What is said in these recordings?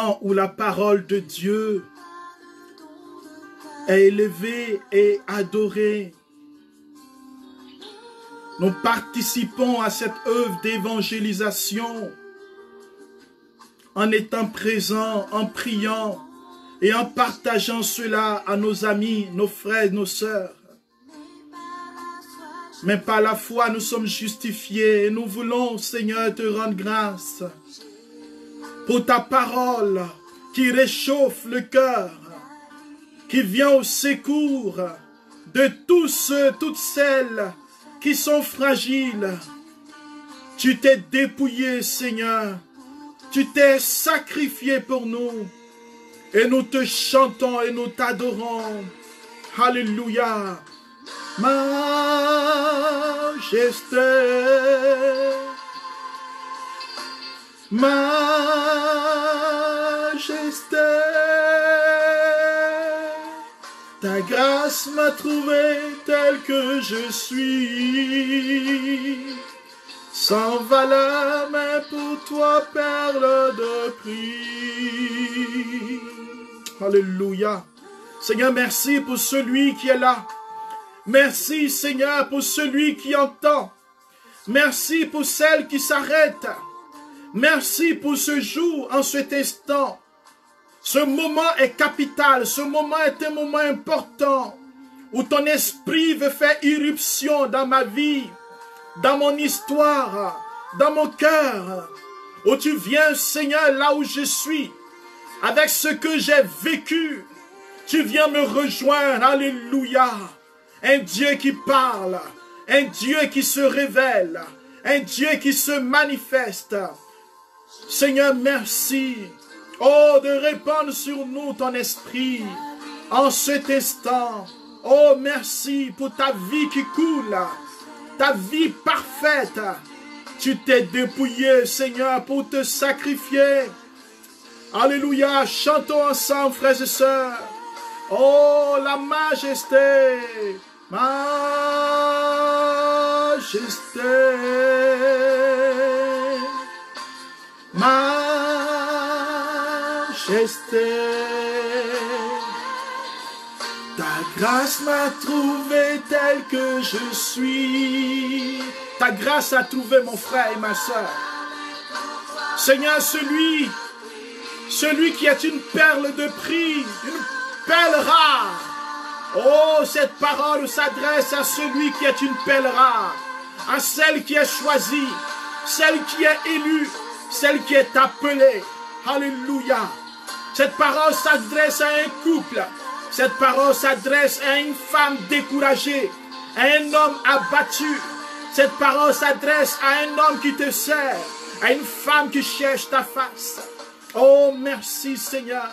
temps où la parole de Dieu est élevée et adorée. Nous participons à cette œuvre d'évangélisation en étant présents, en priant et en partageant cela à nos amis, nos frères, nos sœurs. Mais par la foi, nous sommes justifiés et nous voulons, Seigneur, te rendre grâce pour ta parole qui réchauffe le cœur, qui vient au secours de tous ceux, toutes celles qui sont fragiles. Tu t'es dépouillé, Seigneur. Tu t'es sacrifié pour nous. Et nous te chantons et nous t'adorons. Alléluia. Majesté, majesté, ta grâce m'a trouvé tel que je suis, sans valeur, mais pour toi, perle de prix. Alléluia. Seigneur, merci pour celui qui est là. Merci, Seigneur, pour celui qui entend. Merci pour celle qui s'arrête. Merci pour ce jour, en cet instant. Ce moment est capital. Ce moment est un moment important où ton esprit veut faire irruption dans ma vie, dans mon histoire, dans mon cœur. Où tu viens, Seigneur, là où je suis, avec ce que j'ai vécu. Tu viens me rejoindre. Alléluia. Un Dieu qui parle, un Dieu qui se révèle, un Dieu qui se manifeste. Seigneur, merci. Oh, de répandre sur nous ton esprit en cet instant. Oh, merci pour ta vie qui coule, ta vie parfaite. Tu t'es dépouillé, Seigneur, pour te sacrifier. Alléluia. Chantons ensemble, frères et sœurs. Oh, la majesté. Majesté, majesté, ta grâce m'a trouvé tel que je suis. Ta grâce a trouvé mon frère et ma soeur. Seigneur, celui qui est une perle de prix, une perle rare. Oh, cette parole s'adresse à celui qui est une perle rare, à celle qui est choisie, celle qui est élue, celle qui est appelée. Alléluia. Cette parole s'adresse à un couple. Cette parole s'adresse à une femme découragée, à un homme abattu. Cette parole s'adresse à un homme qui te sert, à une femme qui cherche ta face. Oh, merci Seigneur.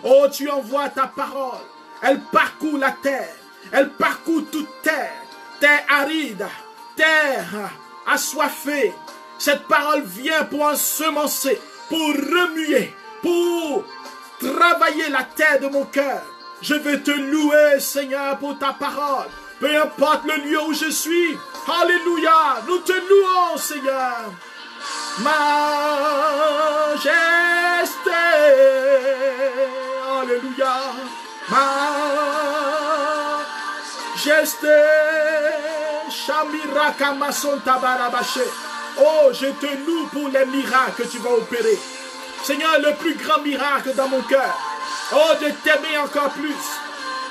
Oh, tu envoies ta parole. Elle parcourt la terre. Elle parcourt toute terre. Terre aride. Terre assoiffée. Cette parole vient pour ensemencer, pour remuer, pour travailler la terre de mon cœur. Je veux te louer, Seigneur, pour ta parole. Peu importe le lieu où je suis. Alléluia. Nous te louons, Seigneur. Majesté. Alléluia. Majesté. Shamiraka mason tabarabaché. Oh, je te loue pour les miracles que tu vas opérer. Seigneur, le plus grand miracle dans mon cœur. Oh, de t'aimer encore plus.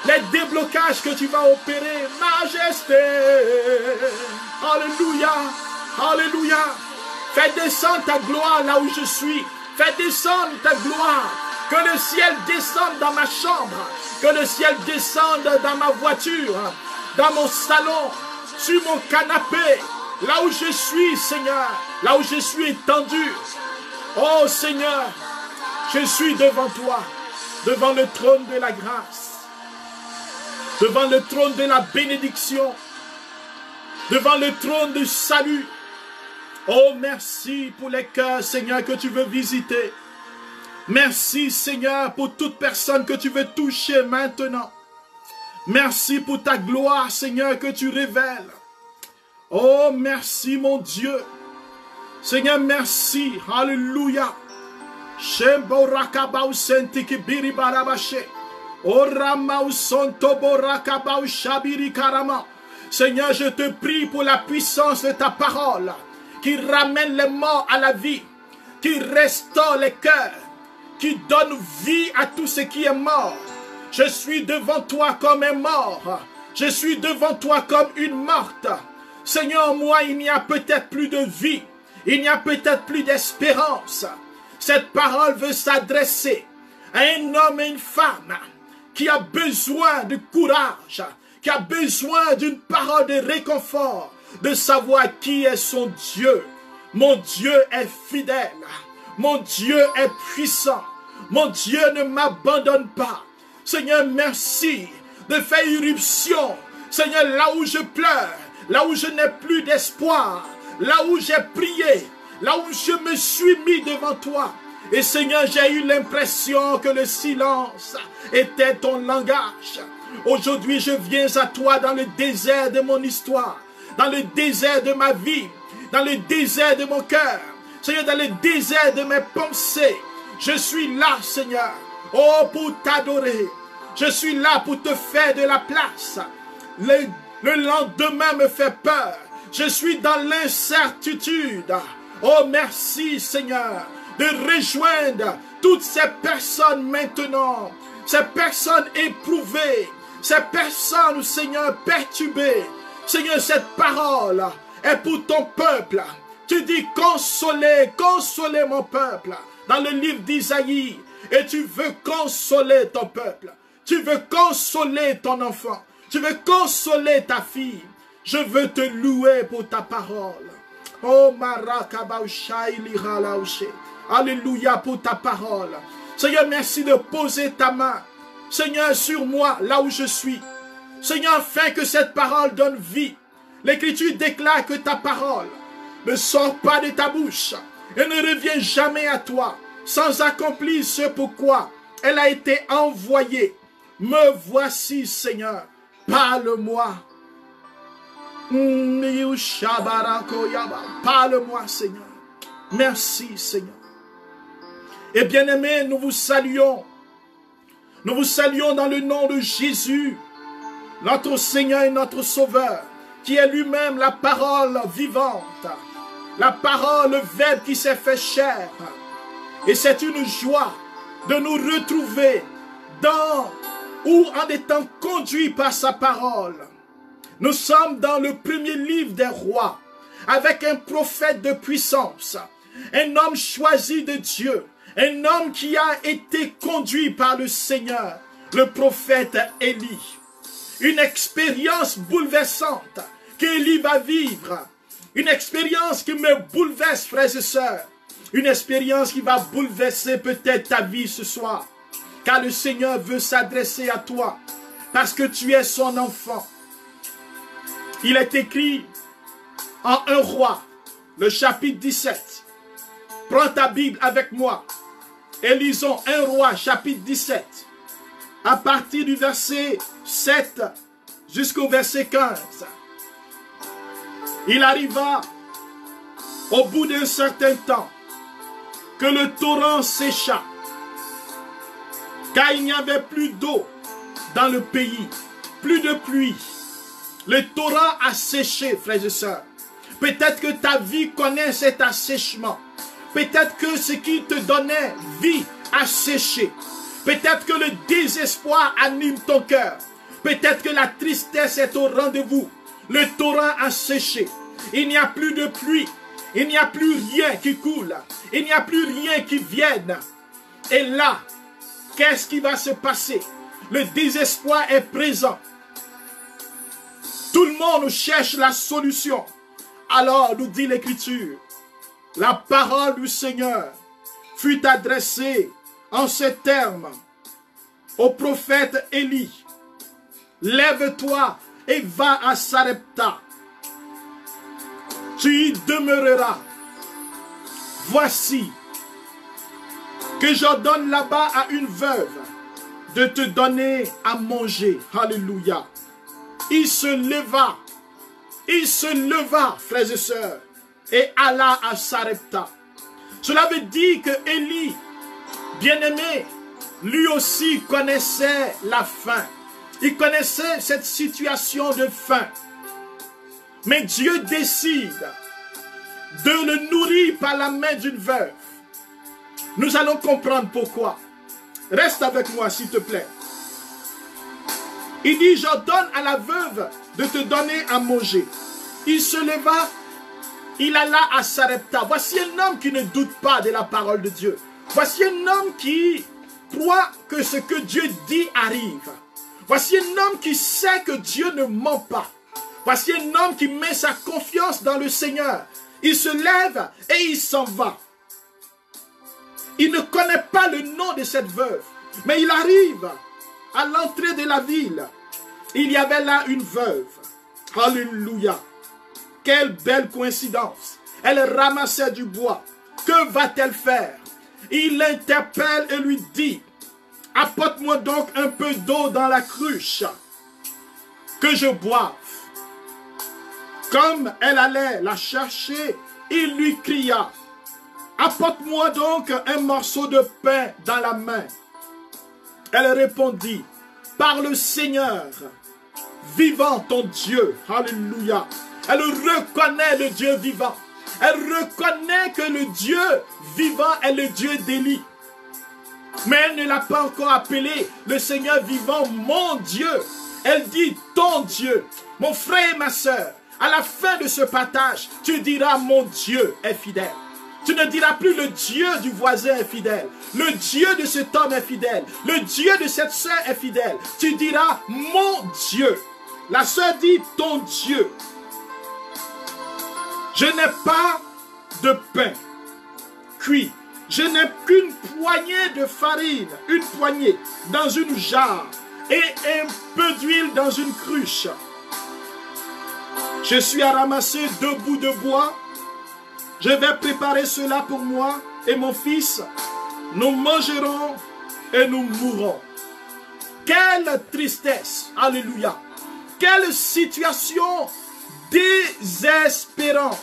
Les déblocages que tu vas opérer. Majesté. Alléluia. Alléluia. Fais descendre ta gloire là où je suis. Fais descendre ta gloire. Que le ciel descende dans ma chambre. Que le ciel descende dans ma voiture. Dans mon salon. Sur mon canapé. Là où je suis, Seigneur. Là où je suis étendu. Oh Seigneur. Je suis devant toi. Devant le trône de la grâce. Devant le trône de la bénédiction. Devant le trône du salut. Oh, merci pour les cœurs, Seigneur, que tu veux visiter. Merci, Seigneur, pour toute personne que tu veux toucher maintenant. Merci pour ta gloire, Seigneur, que tu révèles. Oh, merci, mon Dieu. Seigneur, merci. Alléluia. Shemborakabau sentiki biri barabashe. Oramau sonto borakabau shabiri karama. Seigneur, je te prie pour la puissance de ta parole qui ramène les morts à la vie, qui restaure les cœurs, qui donne vie à tout ce qui est mort. Je suis devant toi comme un mort. Je suis devant toi comme une morte. Seigneur, moi, il n'y a peut-être plus de vie. Il n'y a peut-être plus d'espérance. Cette parole veut s'adresser à un homme et une femme qui a besoin de courage, qui a besoin d'une parole de réconfort, de savoir qui est son Dieu. Mon Dieu est fidèle. Mon Dieu est puissant. Mon Dieu ne m'abandonne pas. Seigneur, merci de faire irruption. Seigneur, là où je pleure, là où je n'ai plus d'espoir, là où j'ai prié, là où je me suis mis devant toi. Et Seigneur, j'ai eu l'impression que le silence était ton langage. Aujourd'hui, je viens à toi dans le désert de mon histoire, dans le désert de ma vie, dans le désert de mon cœur. Seigneur, dans le désert de mes pensées. Je suis là, Seigneur, oh, pour t'adorer. Je suis là pour te faire de la place. Le lendemain me fait peur. Je suis dans l'incertitude. Oh, merci, Seigneur, de rejoindre toutes ces personnes maintenant. Ces personnes éprouvées. Ces personnes, Seigneur, perturbées. Seigneur, cette parole est pour ton peuple. Tu dis consolez, consolez mon peuple. Dans le livre d'Isaïe. Et tu veux consoler ton peuple. Tu veux consoler ton enfant. Tu veux consoler ta fille. Je veux te louer pour ta parole. Oh, alléluia pour ta parole. Seigneur, merci de poser ta main, Seigneur, sur moi, là où je suis. Seigneur, afin que cette parole donne vie. L'Écriture déclare que ta parole ne sort pas de ta bouche et ne revient jamais à toi sans accomplir ce pourquoi elle a été envoyée. Me voici, Seigneur. Parle-moi. Parle-moi, Seigneur. Merci, Seigneur. Et bien-aimés, nous vous saluons. Nous vous saluons dans le nom de Jésus, notre Seigneur et notre Sauveur, qui est lui-même la parole vivante, la parole, le Verbe qui s'est fait chair. Et c'est une joie de nous retrouver dans ou en étant conduits par sa parole. Nous sommes dans le premier livre des rois, avec un prophète de puissance, un homme choisi de Dieu, un homme qui a été conduit par le Seigneur, le prophète Élie. Une expérience bouleversante qu'Élie va vivre, une expérience qui me bouleverse, frères et sœurs, une expérience qui va bouleverser peut-être ta vie ce soir. Car le Seigneur veut s'adresser à toi parce que tu es son enfant. Il est écrit en 1 Roi, le chapitre 17. Prends ta Bible avec moi et lisons 1 Roi, chapitre 17. À partir du verset 7 jusqu'au verset 15. Il arriva au bout d'un certain temps que le torrent sécha, car il n'y avait plus d'eau dans le pays, plus de pluie. Le torrent a séché, frères et sœurs. Peut-être que ta vie connaît cet assèchement. Peut-être que ce qui te donnait vie a séché. Peut-être que le désespoir anime ton cœur. Peut-être que la tristesse est au rendez-vous. Le torrent a séché. Il n'y a plus de pluie. Il n'y a plus rien qui coule. Il n'y a plus rien qui vienne. Et là, qu'est-ce qui va se passer? Le désespoir est présent. Tout le monde cherche la solution. Alors, nous dit l'Écriture, la parole du Seigneur fut adressée en ces termes au prophète Élie. Lève-toi et va à Sarepta. Tu y demeureras. Voici que j'ordonne là-bas à une veuve de te donner à manger. Alléluia. Il se leva, frères et sœurs, et alla à Sarepta. Cela veut dire que Élie Bien-aimé, lui aussi connaissait la faim. Il connaissait cette situation de faim. Mais Dieu décide de le nourrir par la main d'une veuve. Nous allons comprendre pourquoi. Reste avec moi, s'il te plaît. Il dit, j'ordonne à la veuve de te donner à manger. Il se leva, il alla à Sarepta. Voici un homme qui ne doute pas de la parole de Dieu. Voici un homme qui croit que ce que Dieu dit arrive. Voici un homme qui sait que Dieu ne ment pas. Voici un homme qui met sa confiance dans le Seigneur. Il se lève et il s'en va. Il ne connaît pas le nom de cette veuve, mais il arrive à l'entrée de la ville. Il y avait là une veuve. Alléluia. Quelle belle coïncidence. Elle ramassait du bois. Que va-t-elle faire? Il l'interpelle et lui dit, apporte-moi donc un peu d'eau dans la cruche, que je boive. Comme elle allait la chercher, il lui cria, apporte-moi donc un morceau de pain dans la main. Elle répondit, par le Seigneur, vivant ton Dieu. Alléluia. Elle reconnaît le Dieu vivant. Elle reconnaît que le Dieu vivant est le Dieu d'Élie. Mais elle ne l'a pas encore appelé le Seigneur vivant, mon Dieu. Elle dit ton Dieu. Mon frère et ma soeur, à la fin de ce partage, tu diras mon Dieu est fidèle. Tu ne diras plus le Dieu du voisin est fidèle. Le Dieu de cet homme est fidèle. Le Dieu de cette soeur est fidèle. Tu diras mon Dieu. La soeur dit ton Dieu. Je n'ai pas de pain cuit. Je n'ai qu'une poignée de farine, une poignée dans une jarre et un peu d'huile dans une cruche. Je suis à ramasser 2 bouts de bois. Je vais préparer cela pour moi et mon fils. Nous mangerons et nous mourrons. Quelle tristesse. Alléluia. Quelle situation désespérante.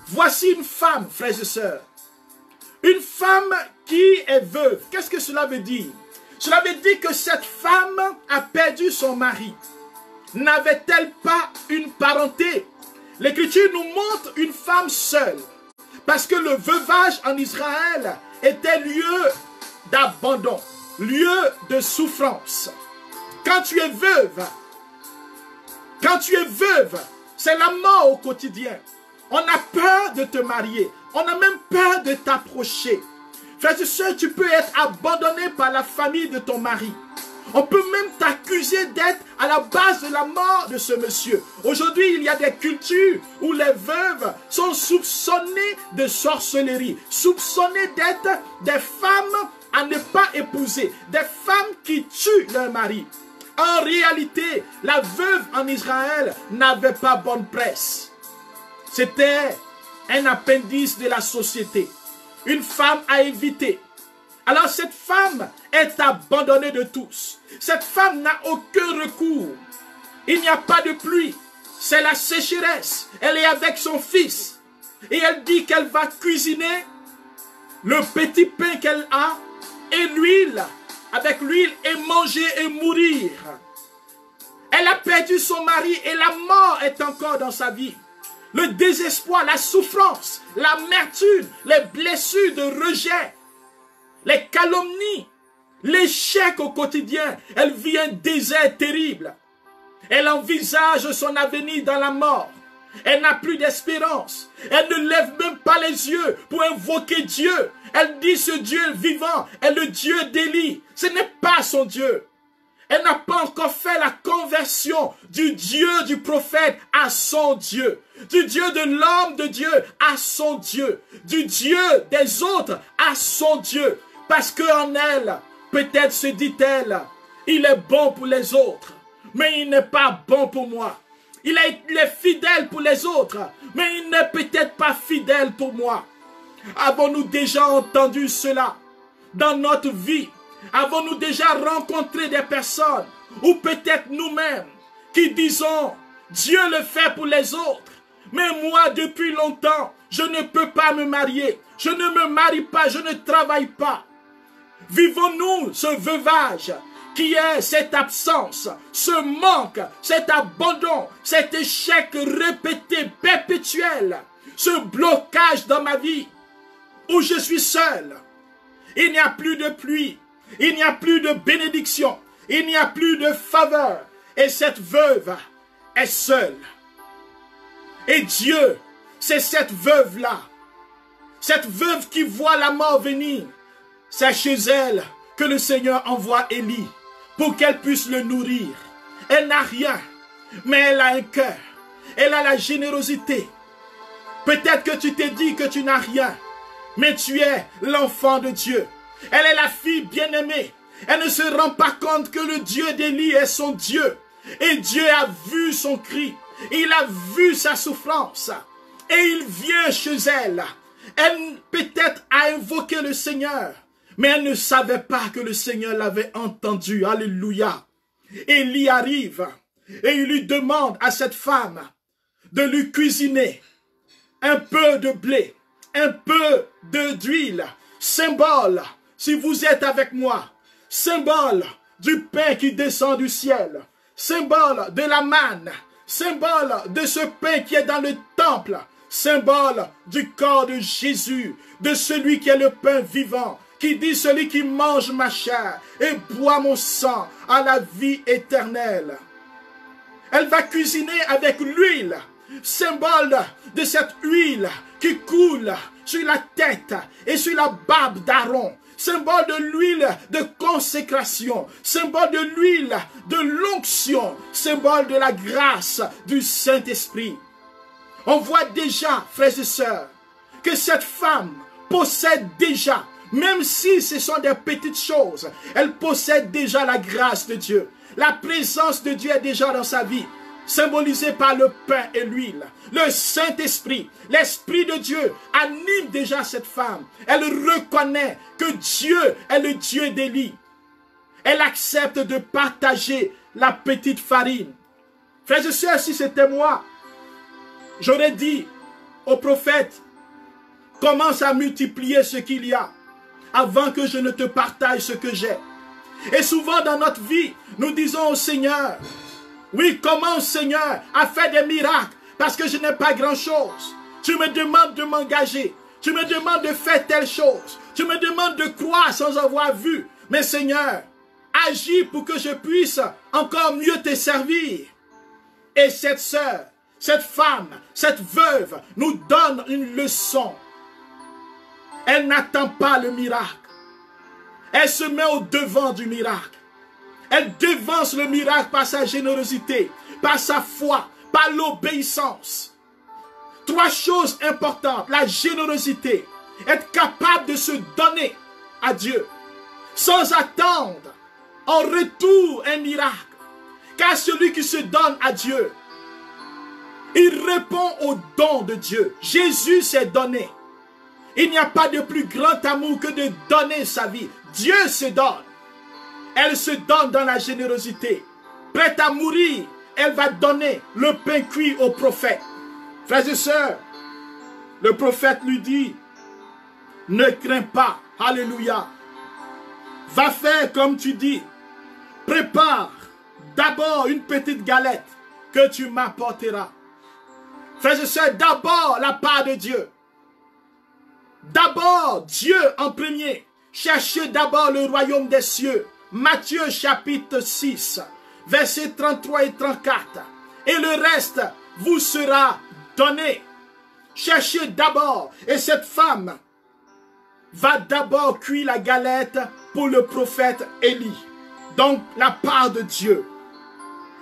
Voici une femme, frères et sœurs. Une femme qui est veuve. Qu'est-ce que cela veut dire? Cela veut dire que cette femme a perdu son mari. N'avait-elle pas une parenté? L'Écriture nous montre une femme seule. Parce que le veuvage en Israël était lieu d'abandon, lieu de souffrance. Quand tu es veuve, c'est la mort au quotidien. On a peur de te marier. On a même peur de t'approcher. Frères et sœurs, tu peux être abandonné par la famille de ton mari. On peut même t'accuser d'être à la base de la mort de ce monsieur. Aujourd'hui, il y a des cultures où les veuves sont soupçonnées de sorcellerie, soupçonnées d'être des femmes à ne pas épouser, des femmes qui tuent leur mari. En réalité, la veuve en Israël n'avait pas bonne presse. C'était un appendice de la société. Une femme à éviter. Alors cette femme est abandonnée de tous. Cette femme n'a aucun recours. Il n'y a pas de pluie. C'est la sécheresse. Elle est avec son fils. Et elle dit qu'elle va cuisiner le petit pain qu'elle a et l'huile. Avec l'huile et manger et mourir. Elle a perdu son mari et la mort est encore dans sa vie. Le désespoir, la souffrance, l'amertume, les blessures de rejet, les calomnies, l'échec au quotidien. Elle vit un désert terrible. Elle envisage son avenir dans la mort. Elle n'a plus d'espérance. Elle ne lève même pas les yeux pour invoquer Dieu. Elle dit ce Dieu vivant est le Dieu d'Élie. Ce n'est pas son Dieu. Elle n'a pas encore fait la conversion du Dieu du prophète à son Dieu. Du Dieu de l'homme de Dieu à son Dieu. Du Dieu des autres à son Dieu. Parce qu'en elle, peut-être se dit-elle, il est bon pour les autres, mais il n'est pas bon pour moi. Il est fidèle pour les autres, mais il n'est peut-être pas fidèle pour moi. Avons-nous déjà entendu cela dans notre vie? Avons-nous déjà rencontré des personnes, ou peut-être nous-mêmes, qui disons, Dieu le fait pour les autres, mais moi depuis longtemps, je ne peux pas me marier, je ne me marie pas, je ne travaille pas. Vivons-nous ce veuvage qui est cette absence, ce manque, cet abandon, cet échec répété, perpétuel, ce blocage dans ma vie où je suis seul. Il n'y a plus de pluie, il n'y a plus de bénédiction, il n'y a plus de faveur. Et cette veuve est seule. Et Dieu, c'est cette veuve-là, cette veuve qui voit la mort venir. C'est chez elle que le Seigneur envoie Élie pour qu'elle puisse le nourrir. Elle n'a rien, mais elle a un cœur. Elle a la générosité. Peut-être que tu t'es dit que tu n'as rien, mais tu es l'enfant de Dieu. Elle est la fille bien-aimée. Elle ne se rend pas compte que le Dieu d'Élie est son Dieu. Et Dieu a vu son cri. Il a vu sa souffrance. Et il vient chez elle. Elle peut-être a invoqué le Seigneur. Mais elle ne savait pas que le Seigneur l'avait entendu. Alléluia. Élie arrive. Et il lui demande à cette femme de lui cuisiner un peu de blé, un peu d'huile, symbole, si vous êtes avec moi, symbole du pain qui descend du ciel, symbole de la manne, symbole de ce pain qui est dans le temple, symbole du corps de Jésus, de celui qui est le pain vivant, qui dit celui qui mange ma chair et boit mon sang à la vie éternelle. Elle va cuisiner avec l'huile, symbole de cette huile qui coule sur la tête et sur la barbe d'Aaron, symbole de l'huile de consécration, symbole de l'huile de l'onction, symbole de la grâce du Saint-Esprit. On voit déjà, frères et sœurs, que cette femme possède déjà, même si ce sont des petites choses, elle possède déjà la grâce de Dieu. La présence de Dieu est déjà dans sa vie, symbolisée par le pain et l'huile. Le Saint-Esprit, l'Esprit de Dieu anime déjà cette femme. Elle reconnaît que Dieu est le Dieu d'Élie. Elle accepte de partager la petite farine. Frères et sœurs, si c'était moi, j'aurais dit au prophète, commence à multiplier ce qu'il y a avant que je ne te partage ce que j'ai. Et souvent dans notre vie, nous disons au Seigneur, oui, commence Seigneur à faire des miracles parce que je n'ai pas grand-chose. Tu me demandes de m'engager. Tu me demandes de faire telle chose. Tu me demandes de croire sans avoir vu. Mais Seigneur, agis pour que je puisse encore mieux te servir. Et cette sœur, cette femme, cette veuve nous donne une leçon. Elle n'attend pas le miracle. Elle se met au devant du miracle. Elle devance le miracle par sa générosité, par sa foi, par l'obéissance. Trois choses importantes. La générosité. Être capable de se donner à Dieu sans attendre en retour un miracle. Car celui qui se donne à Dieu, il répond au don de Dieu. Jésus s'est donné. Il n'y a pas de plus grand amour que de donner sa vie. Dieu se donne. Elle se donne dans la générosité. Prête à mourir, elle va donner le pain cuit au prophète. Frères et sœurs, le prophète lui dit, ne crains pas, alléluia. Va faire comme tu dis. Prépare d'abord une petite galette que tu m'apporteras. Frères et sœurs, d'abord la part de Dieu. D'abord Dieu en premier. Cherchez d'abord le royaume des cieux. Matthieu chapitre 6, versets 33 et 34. Et le reste vous sera donné. Cherchez d'abord. Et cette femme va d'abord cuire la galette pour le prophète Élie. Donc la part de Dieu.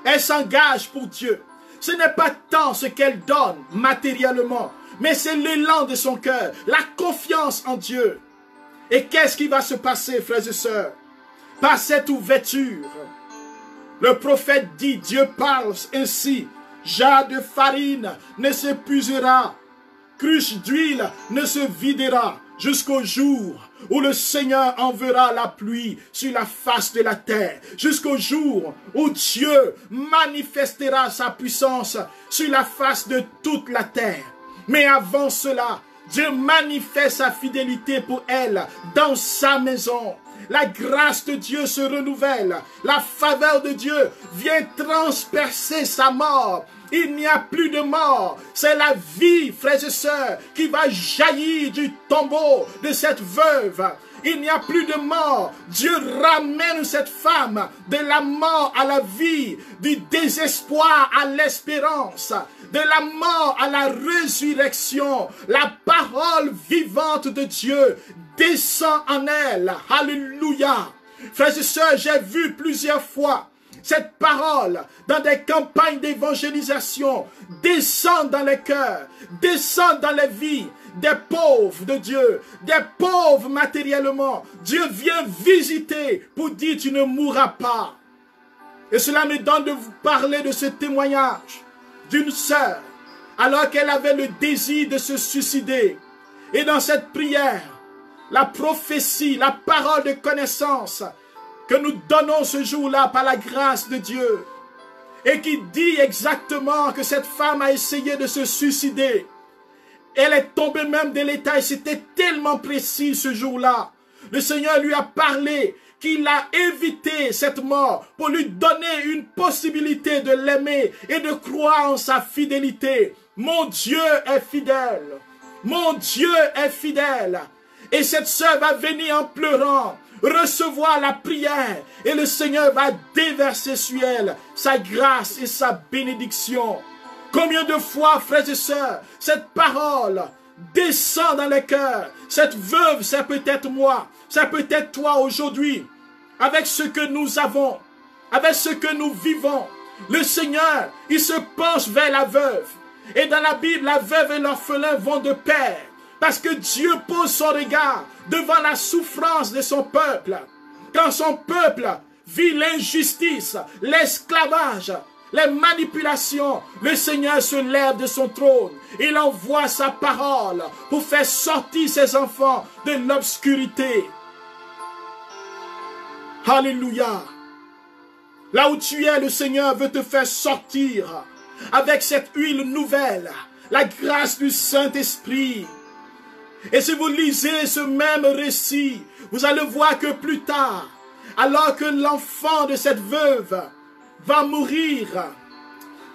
Elle s'engage pour Dieu. Ce n'est pas tant ce qu'elle donne matériellement, mais c'est l'élan de son cœur, la confiance en Dieu. Et qu'est-ce qui va se passer, frères et sœurs? Par cette ouverture, le prophète dit, Dieu parle ainsi, jarre de farine ne s'épuisera, cruche d'huile ne se videra, jusqu'au jour où le Seigneur enverra la pluie sur la face de la terre, jusqu'au jour où Dieu manifestera sa puissance sur la face de toute la terre. Mais avant cela, Dieu manifeste sa fidélité pour elle dans sa maison. La grâce de Dieu se renouvelle. La faveur de Dieu vient transpercer sa mort. Il n'y a plus de mort. C'est la vie, frères et sœurs, qui va jaillir du tombeau de cette veuve. Il n'y a plus de mort. Dieu ramène cette femme de la mort à la vie, du désespoir à l'espérance, de la mort à la résurrection. La parole vivante de Dieu descend en elle. Alléluia. Frères et sœurs, j'ai vu plusieurs fois cette parole dans des campagnes d'évangélisation descend dans les cœurs, descend dans les vies des pauvres de Dieu, des pauvres matériellement. Dieu vient visiter pour dire tu ne mourras pas. Et cela me donne de vous parler de ce témoignage d'une sœur alors qu'elle avait le désir de se suicider. Et dans cette prière, la prophétie, la parole de connaissance que nous donnons ce jour-là par la grâce de Dieu et qui dit exactement que cette femme a essayé de se suicider. Elle est tombée même de l'état et c'était tellement précis ce jour-là. Le Seigneur lui a parlé qu'il a évité cette mort pour lui donner une possibilité de l'aimer et de croire en sa fidélité. Mon Dieu est fidèle. Mon Dieu est fidèle. Et cette sœur va venir en pleurant, recevoir la prière et le Seigneur va déverser sur elle sa grâce et sa bénédiction. Combien de fois, frères et sœurs, cette parole descend dans les cœurs. Cette veuve, c'est peut-être moi, c'est peut-être toi aujourd'hui. Avec ce que nous avons, avec ce que nous vivons, le Seigneur, il se penche vers la veuve. Et dans la Bible, la veuve et l'orphelin vont de pair. Parce que Dieu pose son regard devant la souffrance de son peuple. Quand son peuple vit l'injustice, l'esclavage, les manipulations, le Seigneur se lève de son trône. Il envoie sa parole pour faire sortir ses enfants de l'obscurité. Alléluia. Là où tu es, le Seigneur veut te faire sortir avec cette huile nouvelle, la grâce du Saint-Esprit. Et si vous lisez ce même récit, vous allez voir que plus tard, alors que l'enfant de cette veuve va mourir,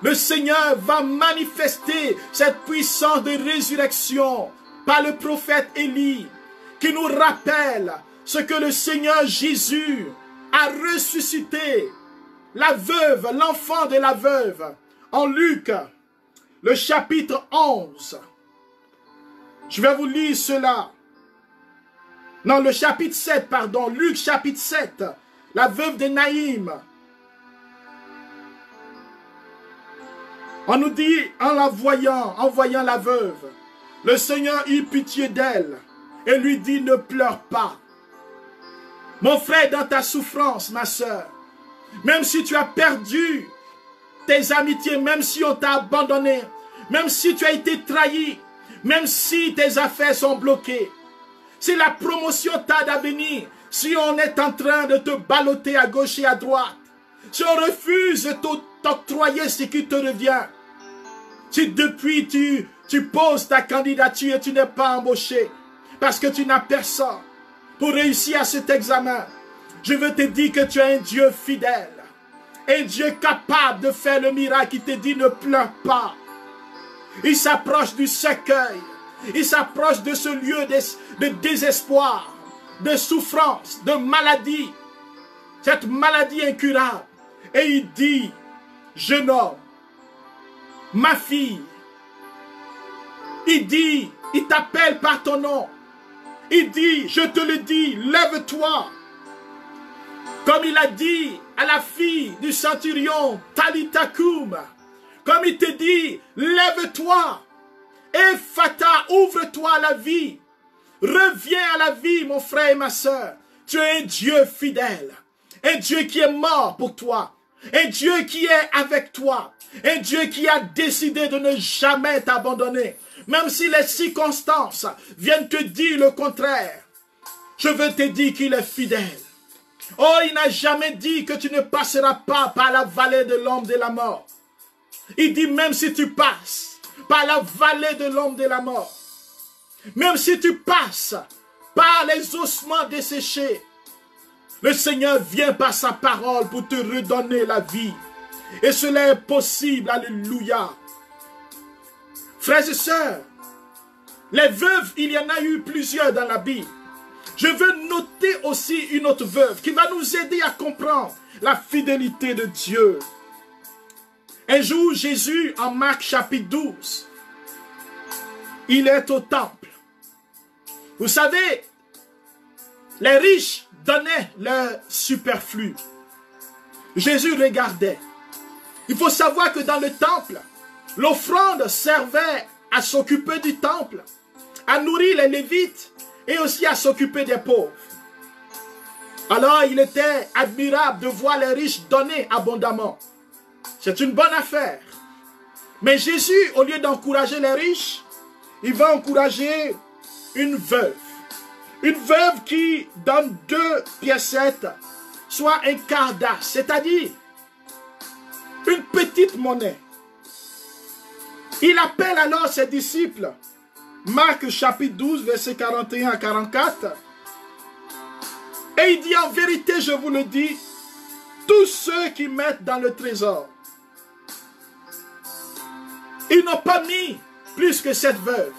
le Seigneur va manifester cette puissance de résurrection par le prophète Élie, qui nous rappelle ce que le Seigneur Jésus a ressuscité, la veuve, l'enfant de la veuve, en Luc, le chapitre 11. Je vais vous lire cela. Non, le chapitre 7, pardon. Luc, chapitre 7. La veuve de Naïm. On nous dit, en voyant la veuve, le Seigneur eut pitié d'elle et lui dit, ne pleure pas. Mon frère, dans ta souffrance, ma soeur, même si tu as perdu tes amitiés, même si on t'a abandonné, même si tu as été trahi, même si tes affaires sont bloquées, si la promotion tarde à venir, si on est en train de te balloter à gauche et à droite, si on refuse de t'octroyer ce qui te revient, si depuis tu poses ta candidature et tu n'es pas embauché, parce que tu n'as personne pour réussir à cet examen, je veux te dire que tu es un Dieu fidèle, un Dieu capable de faire le miracle qui te dit ne pleure pas. Il s'approche du cercueil. Il s'approche de ce lieu de désespoir, de souffrance, de maladie. Cette maladie incurable. Et il dit, jeune homme, ma fille. Il dit, il t'appelle par ton nom. Il dit, je te le dis, lève-toi. Comme il a dit à la fille du centurion, Talitha koum. Comme il te dit, lève-toi, Ephata, ouvre-toi à la vie, reviens à la vie, mon frère et ma soeur. Tu es un Dieu fidèle, un Dieu qui est mort pour toi, un Dieu qui est avec toi, un Dieu qui a décidé de ne jamais t'abandonner, même si les circonstances viennent te dire le contraire. Je veux te dire qu'il est fidèle. Oh, il n'a jamais dit que tu ne passeras pas par la vallée de l'ombre de la mort. Il dit même si tu passes par la vallée de l'ombre de la mort, même si tu passes par les ossements desséchés, Le Seigneur vient par sa parole pour te redonner la vie. Et cela est possible. Alléluia. Frères et sœurs, les veuves, il y en a eu plusieurs dans la Bible. Je veux noter aussi une autre veuve qui va nous aider à comprendre la fidélité de Dieu. Un jour, Jésus, en Marc chapitre 12, il est au temple. Vous savez, les riches donnaient leur superflu. Jésus regardait. Il faut savoir que dans le temple, l'offrande servait à s'occuper du temple, à nourrir les Lévites et aussi à s'occuper des pauvres. Alors il était admirable de voir les riches donner abondamment. C'est une bonne affaire. Mais Jésus, au lieu d'encourager les riches, il va encourager une veuve. Une veuve qui donne 2 piécettes, soit un quart d'as, c'est-à-dire une petite monnaie. Il appelle alors ses disciples. Marc chapitre 12, versets 41 à 44. Et il dit, en vérité, je vous le dis, tous ceux qui mettent dans le trésor, ils n'ont pas mis plus que cette veuve.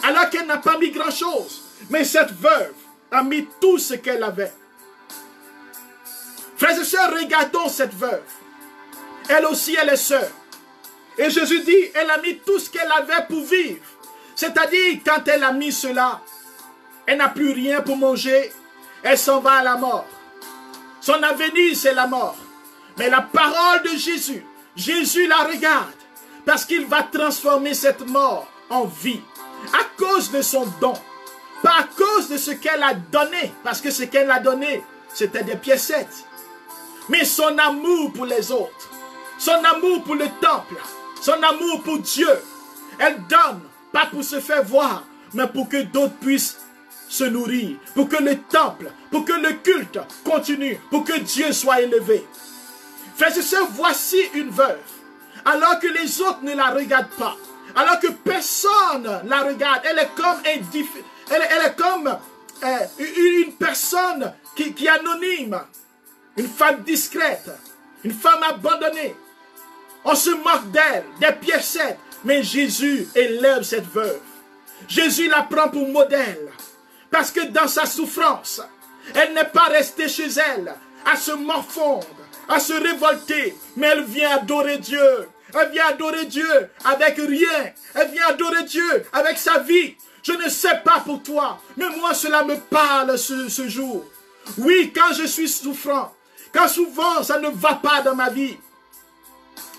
Alors qu'elle n'a pas mis grand-chose. Mais cette veuve a mis tout ce qu'elle avait. Frères et sœurs, regardons cette veuve. Elle aussi, elle est sœur. Et Jésus dit, elle a mis tout ce qu'elle avait pour vivre. C'est-à-dire, quand elle a mis cela, elle n'a plus rien pour manger. Elle s'en va à la mort. Son avenir, c'est la mort. Mais la parole de Jésus, Jésus la regarde. Parce qu'il va transformer cette mort en vie. À cause de son don. Pas à cause de ce qu'elle a donné. Parce que ce qu'elle a donné, c'était des piécettes. Mais son amour pour les autres. Son amour pour le temple. Son amour pour Dieu. Elle donne, pas pour se faire voir, mais pour que d'autres puissent se nourrir. Pour que le temple, pour que le culte continue. Pour que Dieu soit élevé. Frères et sœurs, voici une veuve. Alors que les autres ne la regardent pas. Alors que personne la regarde. Elle est comme elle est comme une personne qui est anonyme. Une femme discrète. Une femme abandonnée. On se moque d'elle, des piécettes. Mais Jésus élève cette veuve. Jésus la prend pour modèle. Parce que dans sa souffrance, elle n'est pas restée chez elle à se morfondre, à se révolter. Mais elle vient adorer Dieu. Elle vient adorer Dieu avec rien. Elle vient adorer Dieu avec sa vie. Je ne sais pas pour toi, mais moi cela me parle ce jour. Oui, quand je suis souffrant, quand souvent ça ne va pas dans ma vie,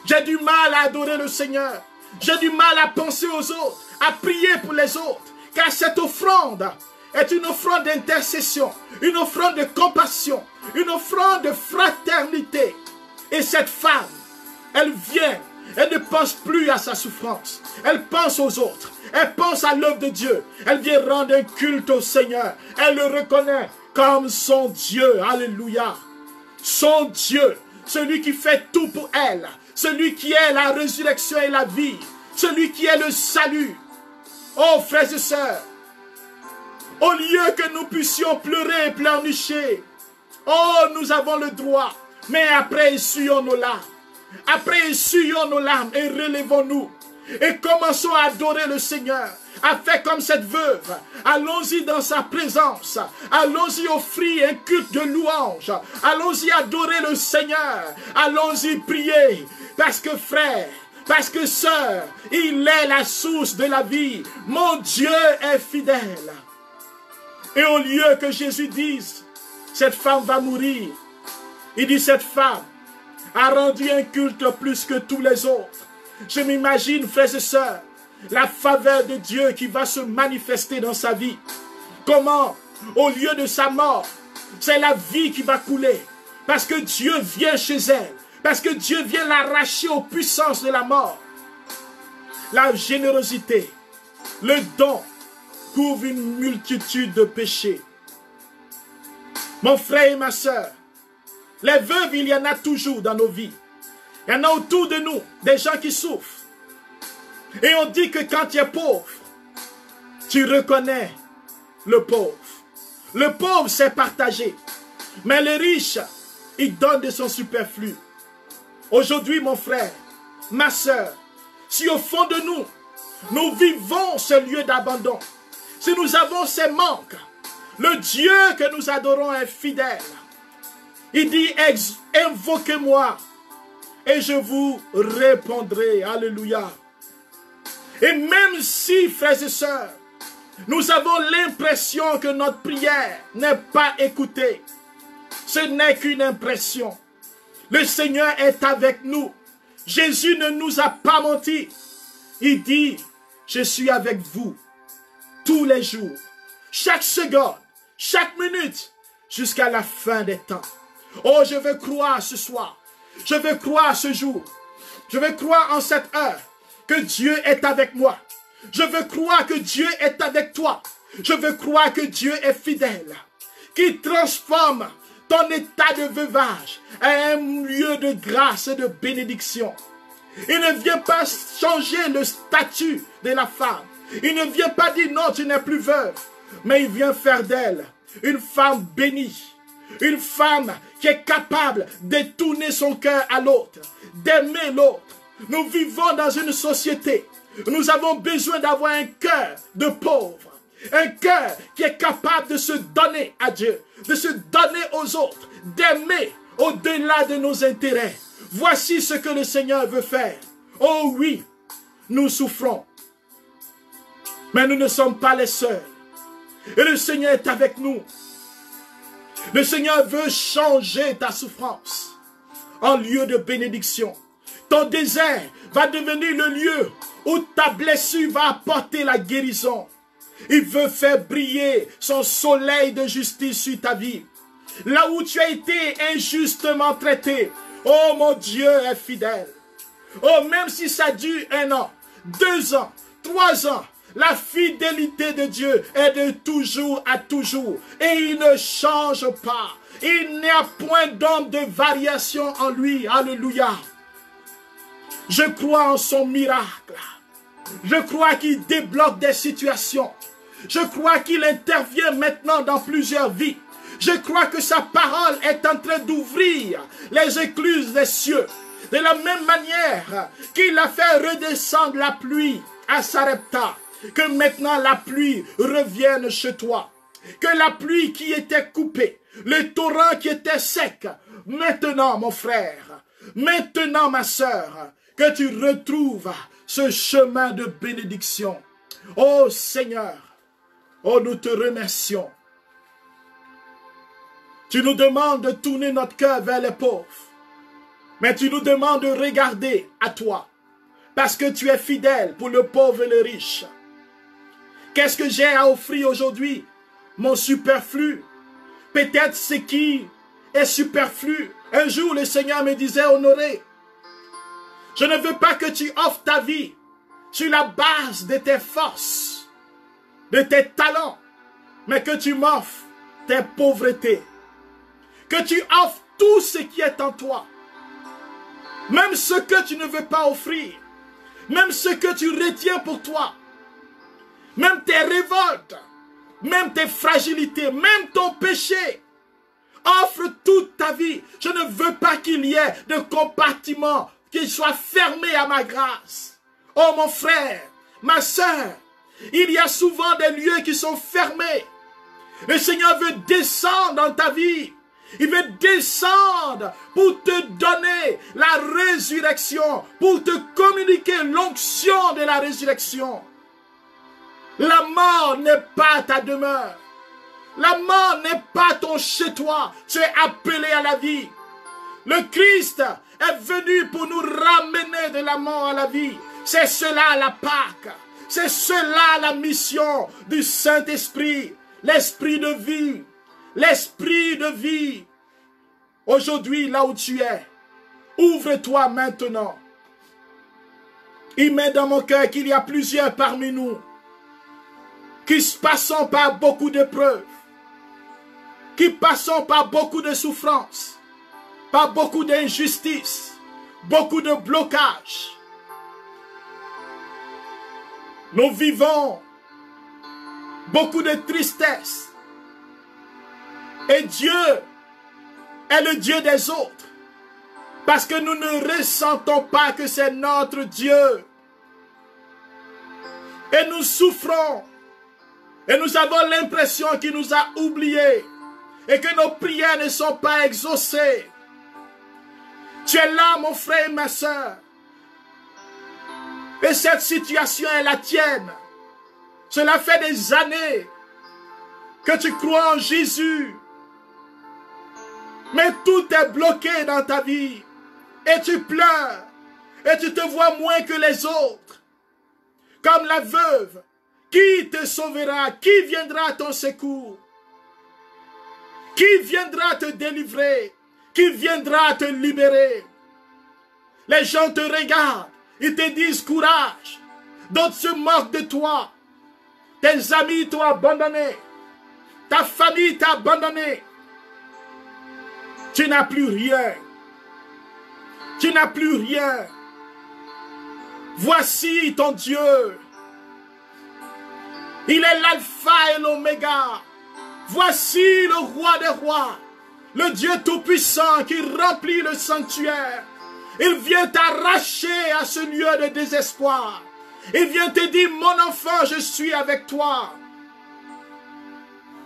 j'ai du mal à adorer le Seigneur. J'ai du mal à penser aux autres, à prier pour les autres. Car cette offrande est une offrande d'intercession, une offrande de compassion, une offrande de fraternité. Et cette femme, elle vient, elle ne pense plus à sa souffrance. Elle pense aux autres. Elle pense à l'œuvre de Dieu. Elle vient rendre un culte au Seigneur. Elle le reconnaît comme son Dieu. Alléluia. Son Dieu. Celui qui fait tout pour elle. Celui qui est la résurrection et la vie. Celui qui est le salut. Oh frères et sœurs. Au lieu que nous puissions pleurer et pleurnicher. Oh, nous avons le droit. Mais après, essuyons nos larmes. Après, essuyons nos larmes et relevons-nous. Et commençons à adorer le Seigneur. À faire comme cette veuve. Allons-y dans sa présence. Allons-y offrir un culte de louange. Allons-y adorer le Seigneur. Allons-y prier. Parce que frère, parce que sœur, il est la source de la vie. Mon Dieu est fidèle. Et au lieu que Jésus dise, cette femme va mourir. Il dit, cette femme a rendu un culte plus que tous les autres. Je m'imagine, frères et sœurs, la faveur de Dieu qui va se manifester dans sa vie. Comment, au lieu de sa mort, c'est la vie qui va couler. Parce que Dieu vient chez elle. Parce que Dieu vient l'arracher aux puissances de la mort. La générosité, le don, couvre une multitude de péchés. Mon frère et ma sœur, les veuves, il y en a toujours dans nos vies. Il y en a autour de nous, des gens qui souffrent. Et on dit que quand tu es pauvre, tu reconnais le pauvre. Le pauvre, c'est partager. Mais les riches, ils donnent de son superflu. Aujourd'hui, mon frère, ma soeur, si au fond de nous, nous vivons ce lieu d'abandon, si nous avons ces manques, le Dieu que nous adorons est fidèle. Il dit, invoquez-moi et je vous répondrai. Alléluia. Et même si, frères et sœurs, nous avons l'impression que notre prière n'est pas écoutée, ce n'est qu'une impression. Le Seigneur est avec nous. Jésus ne nous a pas menti. Il dit, je suis avec vous tous les jours, chaque seconde, chaque minute, jusqu'à la fin des temps. Oh, je veux croire ce soir. Je veux croire ce jour. Je veux croire en cette heure que Dieu est avec moi. Je veux croire que Dieu est avec toi. Je veux croire que Dieu est fidèle, qui transforme ton état de veuvage à un lieu de grâce et de bénédiction. Il ne vient pas changer le statut de la femme. Il ne vient pas dire non, tu n'es plus veuve. Mais il vient faire d'elle une femme bénie. Une femme qui est capable de tourner son cœur à l'autre, d'aimer l'autre. Nous vivons dans une société. Nous avons besoin d'avoir un cœur de pauvre. Un cœur qui est capable de se donner à Dieu, de se donner aux autres, d'aimer au-delà de nos intérêts. Voici ce que le Seigneur veut faire. Oh oui, nous souffrons. Mais nous ne sommes pas les seuls. Et le Seigneur est avec nous. Le Seigneur veut changer ta souffrance en lieu de bénédiction. Ton désert va devenir le lieu où ta blessure va apporter la guérison. Il veut faire briller son soleil de justice sur ta vie. Là où tu as été injustement traité, oh mon Dieu est fidèle. Oh, même si ça dure 1 an, 2 ans, 3 ans, la fidélité de Dieu est de toujours à toujours. Et il ne change pas. Il n'y a point d'ombre de variation en lui. Alléluia. Je crois en son miracle. Je crois qu'il débloque des situations. Je crois qu'il intervient maintenant dans plusieurs vies. Je crois que sa parole est en train d'ouvrir les écluses des cieux. De la même manière qu'il a fait redescendre la pluie à Sarepta. Que maintenant la pluie revienne chez toi. Que la pluie qui était coupée, le torrent qui était sec, maintenant mon frère, maintenant ma sœur, que tu retrouves ce chemin de bénédiction. Oh Seigneur, oh nous te remercions. Tu nous demandes de tourner notre cœur vers les pauvres. Mais tu nous demandes de regarder à toi. Parce que tu es fidèle pour le pauvre et le riche. Qu'est-ce que j'ai à offrir aujourd'hui? Mon superflu. Peut-être ce qui est superflu. Un jour, le Seigneur me disait, Honoré, je ne veux pas que tu offres ta vie sur la base de tes forces, de tes talents, mais que tu m'offres tes pauvretés. Que tu offres tout ce qui est en toi. Même ce que tu ne veux pas offrir. Même ce que tu retiens pour toi. Même tes révoltes, même tes fragilités, même ton péché. Offre toute ta vie. Je ne veux pas qu'il y ait de compartiment qui soit fermé à ma grâce. Oh mon frère, ma soeur, il y a souvent des lieux qui sont fermés. Le Seigneur veut descendre dans ta vie. Il veut descendre pour te donner la résurrection, pour te communiquer l'onction de la résurrection. La mort n'est pas ta demeure. La mort n'est pas ton chez-toi. Tu es appelé à la vie. Le Christ est venu pour nous ramener de la mort à la vie. C'est cela la Pâque. C'est cela la mission du Saint-Esprit. L'esprit de vie. L'esprit de vie. Aujourd'hui, là où tu es, ouvre-toi maintenant. Il met dans mon cœur qu'il y a plusieurs parmi nous qui passons par beaucoup d'épreuves, qui passons par beaucoup de souffrances, par beaucoup d'injustices, beaucoup de blocages. Nous vivons beaucoup de tristesse. Et Dieu est le Dieu des autres. Parce que nous ne ressentons pas que c'est notre Dieu. Et nous souffrons. Et nous avons l'impression qu'il nous a oubliés. Et que nos prières ne sont pas exaucées. Tu es là, mon frère et ma soeur. Et cette situation est la tienne. Cela fait des années que tu crois en Jésus. Mais tout est bloqué dans ta vie. Et tu pleures. Et tu te vois moins que les autres. Comme la veuve. Qui te sauvera? Qui viendra à ton secours? Qui viendra te délivrer? Qui viendra te libérer? Les gens te regardent. Ils te disent courage. D'autres se moquent de toi. Tes amis t'ont abandonné. Ta famille t'a abandonné. Tu n'as plus rien. Tu n'as plus rien. Voici ton Dieu. Il est l'alpha et l'oméga. Voici le roi des rois. Le Dieu tout-puissant qui remplit le sanctuaire. Il vient t'arracher à ce lieu de désespoir. Il vient te dire, mon enfant, je suis avec toi.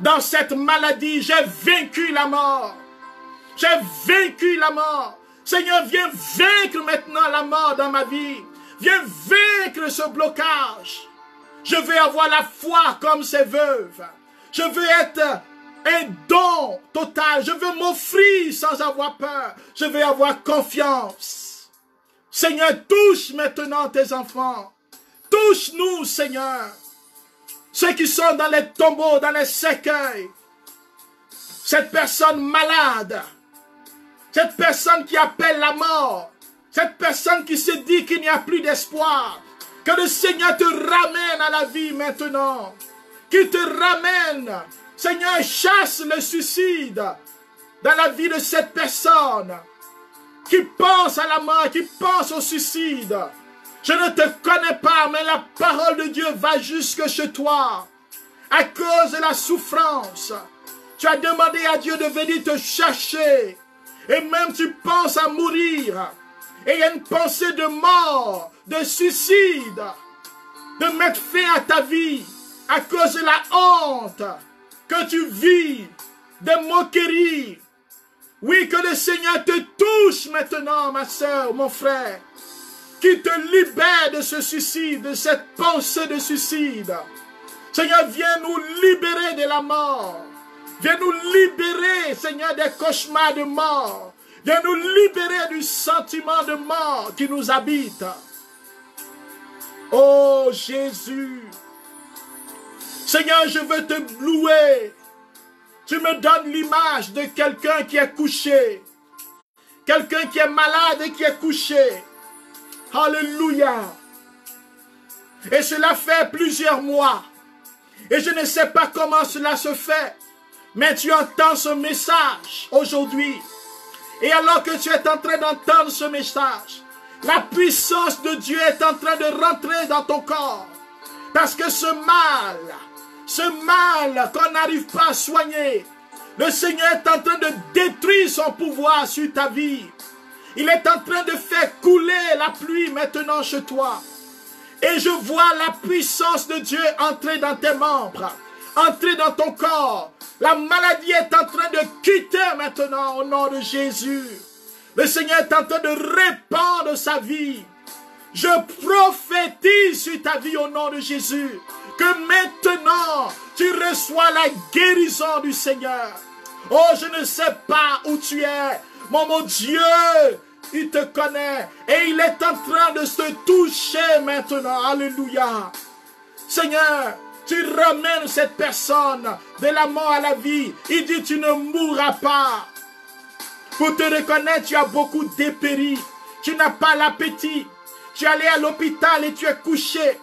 Dans cette maladie, j'ai vaincu la mort. J'ai vaincu la mort. Seigneur, viens vaincre maintenant la mort dans ma vie. Viens vaincre ce blocage. Je veux avoir la foi comme ces veuves. Je veux être un don total. Je veux m'offrir sans avoir peur. Je veux avoir confiance. Seigneur, touche maintenant tes enfants. Touche-nous, Seigneur. Ceux qui sont dans les tombeaux, dans les cercueils. Cette personne malade. Cette personne qui appelle la mort. Cette personne qui se dit qu'il n'y a plus d'espoir. Que le Seigneur te ramène à la vie maintenant. Qu'il te ramène. Seigneur, chasse le suicide dans la vie de cette personne. Qui pense à la mort, qui pense au suicide. Je ne te connais pas, mais la parole de Dieu va jusque chez toi. À cause de la souffrance. Tu as demandé à Dieu de venir te chercher. Et même tu penses à mourir. Et il y a une pensée de mort, de suicide, de mettre fin à ta vie à cause de la honte que tu vis, des moqueries. Oui, que le Seigneur te touche maintenant, ma soeur, mon frère, qui te libère de ce suicide, de cette pensée de suicide. Seigneur, viens nous libérer de la mort. Viens nous libérer, Seigneur, des cauchemars de mort. Viens nous libérer du sentiment de mort qui nous habite. Oh Jésus. Seigneur, je veux te louer. Tu me donnes l'image de quelqu'un qui est couché. Quelqu'un qui est malade et qui est couché. Alléluia. Et cela fait plusieurs mois. Et je ne sais pas comment cela se fait. Mais tu entends ce message aujourd'hui. Et alors que tu es en train d'entendre ce message, la puissance de Dieu est en train de rentrer dans ton corps. Parce que ce mal qu'on n'arrive pas à soigner, le Seigneur est en train de détruire son pouvoir sur ta vie. Il est en train de faire couler la pluie maintenant chez toi. Et je vois la puissance de Dieu entrer dans tes membres, entrer dans ton corps. La maladie est en train de quitter maintenant au nom de Jésus. Le Seigneur est en train de répandre sa vie. Je prophétise sur ta vie au nom de Jésus. Que maintenant, tu reçois la guérison du Seigneur. Oh, je ne sais pas où tu es. Mon Dieu, il te connaît. Et il est en train de se toucher maintenant. Alléluia. Seigneur, tu ramènes cette personne de la mort à la vie. Il dit, tu ne mourras pas. Pour te reconnaître, tu as beaucoup dépéri. Tu n'as pas l'appétit. Tu es allé à l'hôpital et tu es couché.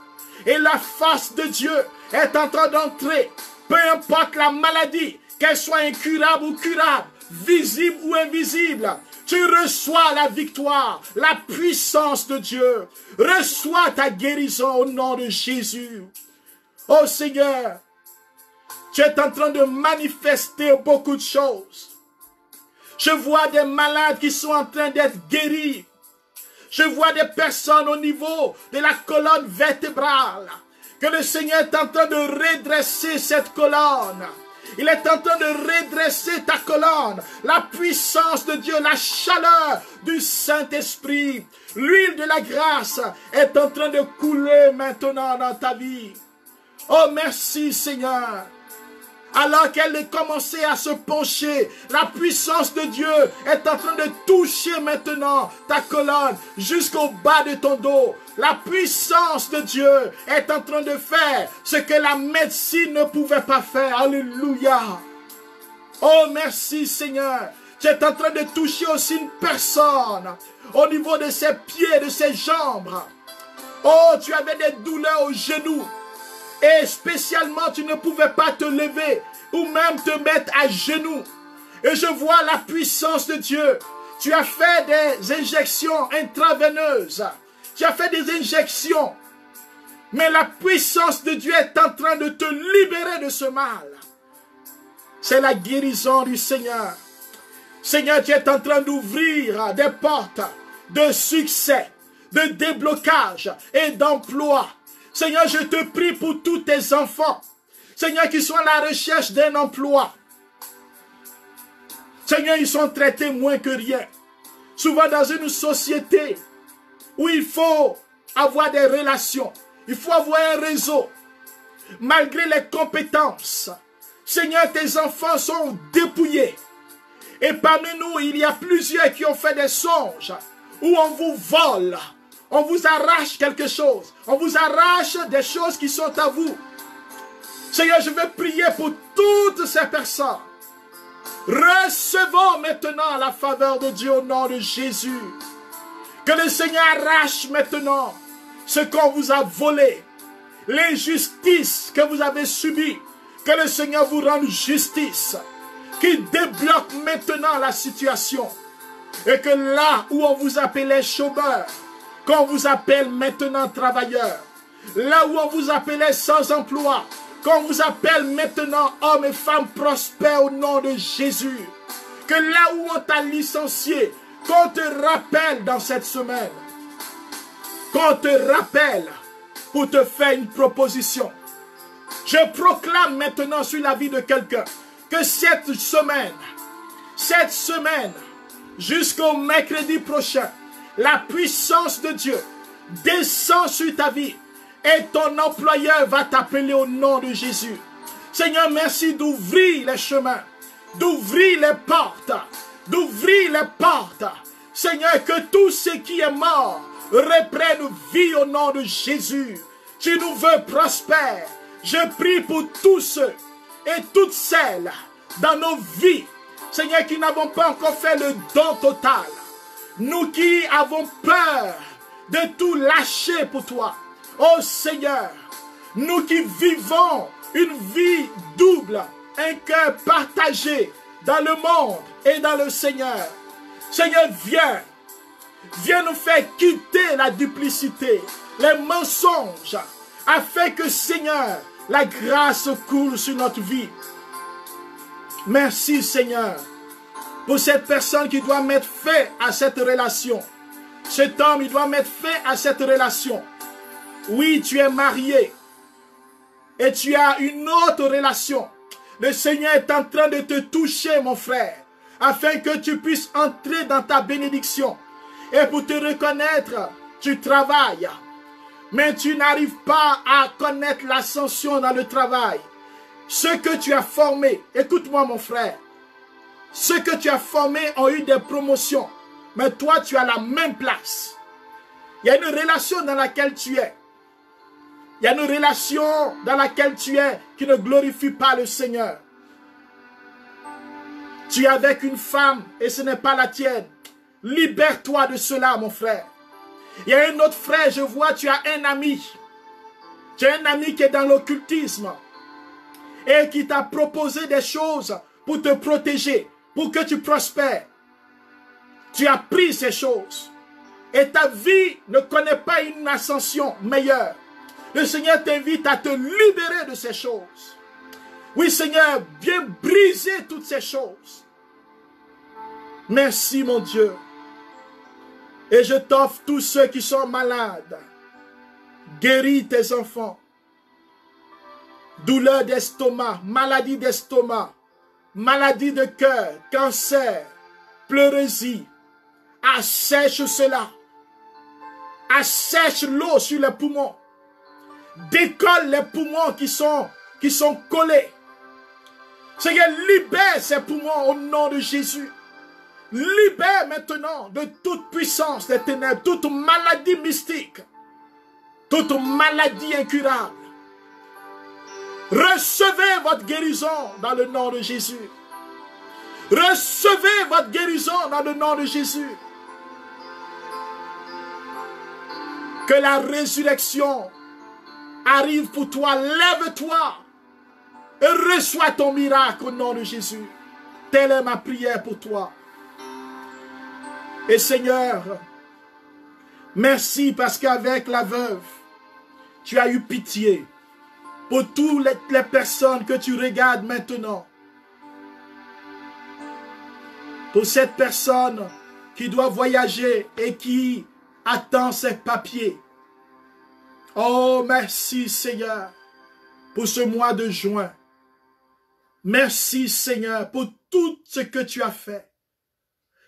Et la face de Dieu est en train d'entrer. Peu importe la maladie, qu'elle soit incurable ou curable, visible ou invisible. Tu reçois la victoire, la puissance de Dieu. Reçois ta guérison au nom de Jésus. Oh Seigneur, tu es en train de manifester beaucoup de choses. Je vois des malades qui sont en train d'être guéris. Je vois des personnes au niveau de la colonne vertébrale. Que le Seigneur est en train de redresser cette colonne. Il est en train de redresser ta colonne. La puissance de Dieu, la chaleur du Saint-Esprit, l'huile de la grâce est en train de couler maintenant dans ta vie. Oh, merci Seigneur. Alors qu'elle est commencée à se pencher, la puissance de Dieu est en train de toucher maintenant ta colonne jusqu'au bas de ton dos. La puissance de Dieu est en train de faire ce que la médecine ne pouvait pas faire. Alléluia. Oh, merci Seigneur. Tu es en train de toucher aussi une personne au niveau de ses pieds, de ses jambes. Oh, tu avais des douleurs aux genoux. Et spécialement, tu ne pouvais pas te lever ou même te mettre à genoux. Et je vois la puissance de Dieu. Tu as fait des injections intraveineuses. Tu as fait des injections. Mais la puissance de Dieu est en train de te libérer de ce mal. C'est la guérison du Seigneur. Seigneur, tu es en train d'ouvrir des portes de succès, de déblocage et d'emploi. Seigneur, je te prie pour tous tes enfants. Seigneur, qui sont à la recherche d'un emploi. Seigneur, ils sont traités moins que rien. Souvent dans une société où il faut avoir des relations. Il faut avoir un réseau. Malgré les compétences. Seigneur, tes enfants sont dépouillés. Et parmi nous, il y a plusieurs qui ont fait des songes où on vous vole. On vous arrache quelque chose. On vous arrache des choses qui sont à vous. Seigneur, je veux prier pour toutes ces personnes. Recevons maintenant la faveur de Dieu au nom de Jésus. Que le Seigneur arrache maintenant ce qu'on vous a volé. L'injustice que vous avez subie. Que le Seigneur vous rende justice. Qu'il débloque maintenant la situation. Et que là où on vous appelait chômeur, qu'on vous appelle maintenant travailleur. Là où on vous appelait sans emploi, qu'on vous appelle maintenant hommes et femmes prospères au nom de Jésus. Que là où on t'a licencié, qu'on te rappelle dans cette semaine. Qu'on te rappelle pour te faire une proposition. Je proclame maintenant sur la vie de quelqu'un que cette semaine, jusqu'au mercredi prochain, la puissance de Dieu descend sur ta vie et ton employeur va t'appeler au nom de Jésus. Seigneur, merci d'ouvrir les chemins, d'ouvrir les portes, Seigneur, que tout ce qui est mort reprenne vie au nom de Jésus. Tu nous veux prospères. Je prie pour tous ceux et toutes celles dans nos vies, Seigneur, qui n'avons pas encore fait le don total. Nous qui avons peur de tout lâcher pour toi. Oh Seigneur, nous qui vivons une vie double, un cœur partagé dans le monde et dans le Seigneur. Seigneur, viens nous faire quitter la duplicité, les mensonges, afin que Seigneur, la grâce coule sur notre vie. Merci Seigneur, pour cette personne qui doit mettre fin à cette relation. Cet homme, il doit mettre fin à cette relation. Oui, tu es marié et tu as une autre relation. Le Seigneur est en train de te toucher, mon frère, afin que tu puisses entrer dans ta bénédiction. Et pour te reconnaître, tu travailles, mais tu n'arrives pas à connaître l'ascension dans le travail. Ceux que tu as formés, écoute-moi mon frère, ceux que tu as formés ont eu des promotions, mais toi tu as la même place. Il y a une relation dans laquelle tu es. Il y a une relation dans laquelle tu es qui ne glorifie pas le Seigneur. Tu es avec une femme et ce n'est pas la tienne. Libère-toi de cela, mon frère. Il y a un autre frère, je vois, tu as un ami. Tu as un ami qui est dans l'occultisme et qui t'a proposé des choses pour te protéger, pour que tu prospères. Tu as pris ces choses et ta vie ne connaît pas une ascension meilleure. Le Seigneur t'invite à te libérer de ces choses. Oui, Seigneur, viens briser toutes ces choses. Merci mon Dieu. Et je t'offre tous ceux qui sont malades. Guéris tes enfants. Douleur d'estomac, maladie d'estomac, maladie de cœur, cancer, pleurésie. Assèche cela. Assèche l'eau sur les poumons. Décolle les poumons qui sont collés. Seigneur, libère ces poumons au nom de Jésus. Libère maintenant de toute puissance des ténèbres, toute maladie mystique, toute maladie incurable. Recevez votre guérison dans le nom de Jésus. Recevez votre guérison dans le nom de Jésus. Que la résurrection arrive pour toi. Lève-toi et reçois ton miracle au nom de Jésus. Telle est ma prière pour toi. Et Seigneur, merci parce qu'avec la veuve, tu as eu pitié pour toutes les personnes que tu regardes maintenant. Pour cette personne qui doit voyager et qui attend ses papiers. Oh, merci Seigneur pour ce mois de juin. Merci Seigneur pour tout ce que tu as fait.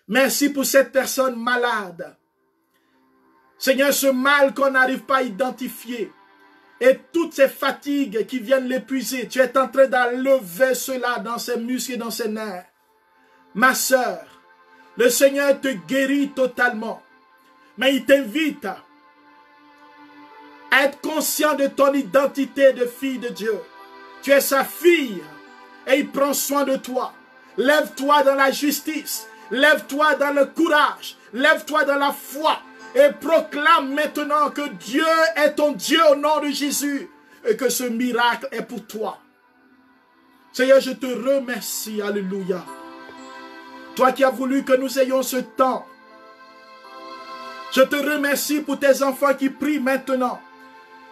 Merci pour cette personne malade. Seigneur, ce mal qu'on n'arrive pas à identifier et toutes ces fatigues qui viennent l'épuiser, tu es en train d'enlever cela dans ses muscles et dans ses nerfs. Ma sœur, le Seigneur te guérit totalement, mais il t'invite à être conscient de ton identité de fille de Dieu. Tu es sa fille et il prend soin de toi. Lève-toi dans la justice. Lève-toi dans le courage, lève-toi dans la foi et proclame maintenant que Dieu est ton Dieu au nom de Jésus et que ce miracle est pour toi. Seigneur, je te remercie, alléluia. Toi qui as voulu que nous ayons ce temps, je te remercie pour tes enfants qui prient maintenant,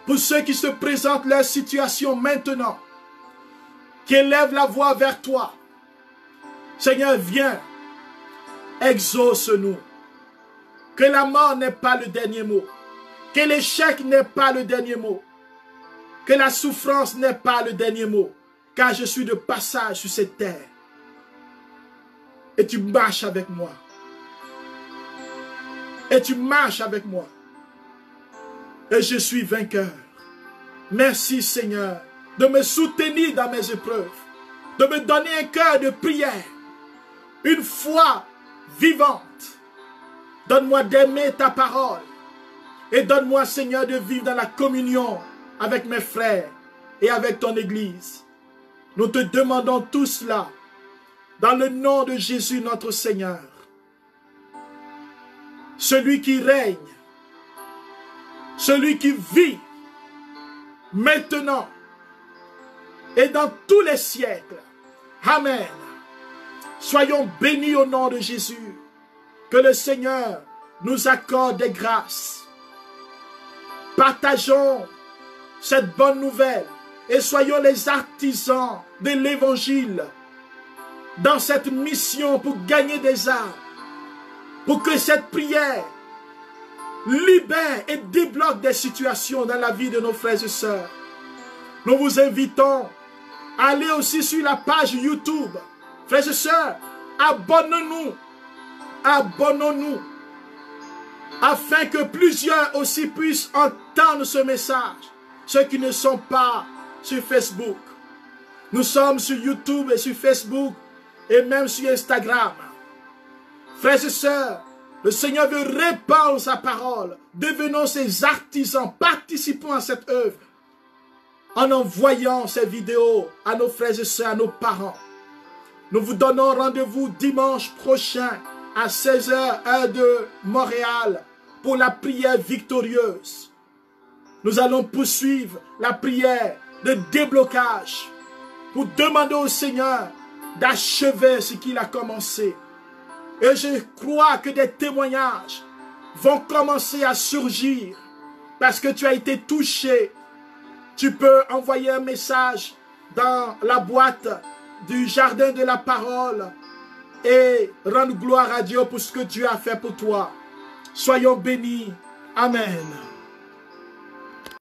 pour ceux qui se présentent leur situation maintenant, qui élèvent la voix vers toi. Seigneur, viens. Exauce-nous. Que la mort n'est pas le dernier mot. Que l'échec n'est pas le dernier mot. Que la souffrance n'est pas le dernier mot. Car je suis de passage sur cette terre. Et tu marches avec moi. Et tu marches avec moi. Et je suis vainqueur. Merci Seigneur de me soutenir dans mes épreuves. De me donner un cœur de prière. Une foi vivante. Donne-moi d'aimer ta parole. Et donne-moi, Seigneur, de vivre dans la communion avec mes frères et avec ton Église. Nous te demandons tout cela dans le nom de Jésus notre Seigneur. Celui qui règne, celui qui vit maintenant et dans tous les siècles. Amen. Soyons bénis au nom de Jésus. Que le Seigneur nous accorde des grâces. Partageons cette bonne nouvelle et soyons les artisans de l'Évangile dans cette mission pour gagner des âmes. Pour que cette prière libère et débloque des situations dans la vie de nos frères et sœurs. Nous vous invitons à aller aussi sur la page YouTube. Frères et sœurs, abonnons-nous. Abonnons-nous. Afin que plusieurs aussi puissent entendre ce message. Ceux qui ne sont pas sur Facebook. Nous sommes sur YouTube et sur Facebook et même sur Instagram. Frères et sœurs, le Seigneur veut répandre sa parole. Devenons ses artisans. Participons à cette œuvre. En envoyant ces vidéos à nos frères et sœurs, à nos parents. Nous vous donnons rendez-vous dimanche prochain à 16 h, heure de Montréal, pour la prière victorieuse. Nous allons poursuivre la prière de déblocage pour demander au Seigneur d'achever ce qu'il a commencé. Et je crois que des témoignages vont commencer à surgir parce que tu as été touché. Tu peux envoyer un message dans la boîte du jardin de la parole et rendre gloire à Dieu pour ce que Dieu a fait pour toi. Soyons bénis. Amen.